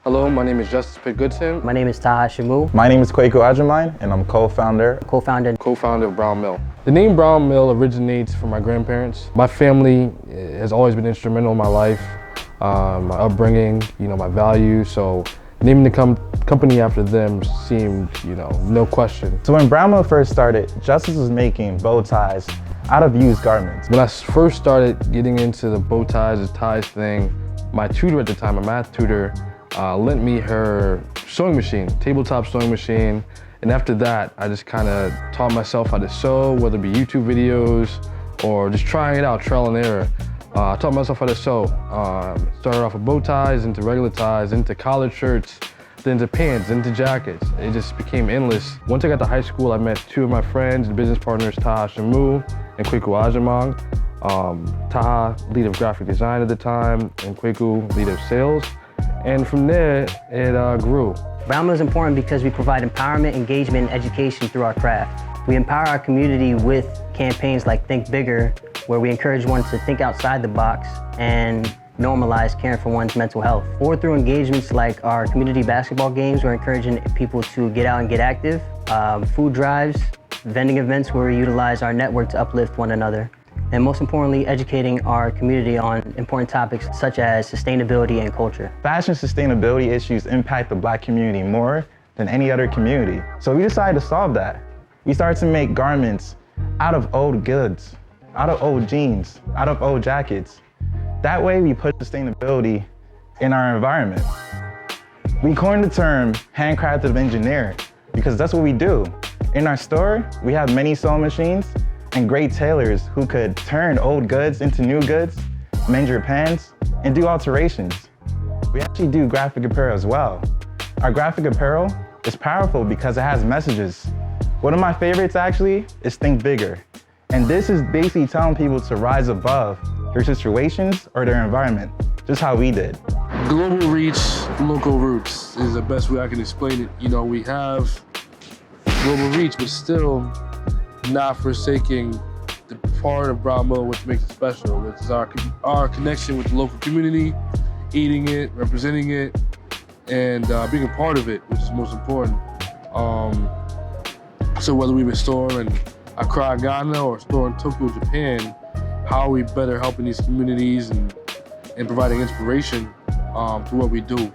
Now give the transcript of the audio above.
Hello, my name is Justice Pitt-Goodson. My name is Fashionable. My name is Kwaku Ajamine, and I'm co-founder of BrownMill. The name BrownMill originates from my grandparents. My family has always been instrumental in my life, my upbringing, my values. So naming the company after them seemed, no question. So when BrownMill first started, Justice was making bow ties out of used garments. When I first started getting into the bow ties, the ties thing, my tutor at the time, my math tutor, lent me her sewing machine, tabletop sewing machine. And after that, I just kind of taught myself how to sew, whether it be YouTube videos or just trying it out, trial and error. I taught myself how to sew. Started off with bow ties, into regular ties, into collared shirts, then into pants, into jackets. It just became endless. Once I got to high school, I met two of my friends and business partners, Taha Shamu and Kwaku Ajamang. Taha, lead of graphic design at the time, and Kwaku, lead of sales. And from there, it grew. BrownMill is important because we provide empowerment, engagement, and education through our craft. We empower our community with campaigns like Think Bigger, where we encourage one to think outside the box and normalize caring for one's mental health. Or through engagements like our community basketball games, we're encouraging people to get out and get active, food drives, vending events where we utilize our network to uplift one another, and most importantly, educating our community on important topics such as sustainability and culture. Fashion sustainability issues impact the Black community more than any other community. So we decided to solve that. We started to make garments out of old goods, out of old jeans, out of old jackets. That way we put sustainability in our environment. We coined the term handcrafted engineer because that's what we do. In our store, we have many sewing machines and great tailors who could turn old goods into new goods, mend your pants, and do alterations. We actually do graphic apparel as well. Our graphic apparel is powerful because it has messages. One of my favorites actually is Think Bigger. And this is basically telling people to rise above their situations or their environment, just how we did. Global reach, local roots is the best way I can explain it. We have global reach, but still not forsaking the part of BrownMill which makes it special, which is our connection with the local community, eating it, representing it, and being a part of it, which is most important. So whether we store in Accra, Ghana, or store in Tokyo, Japan, how are we better helping these communities and providing inspiration through what we do?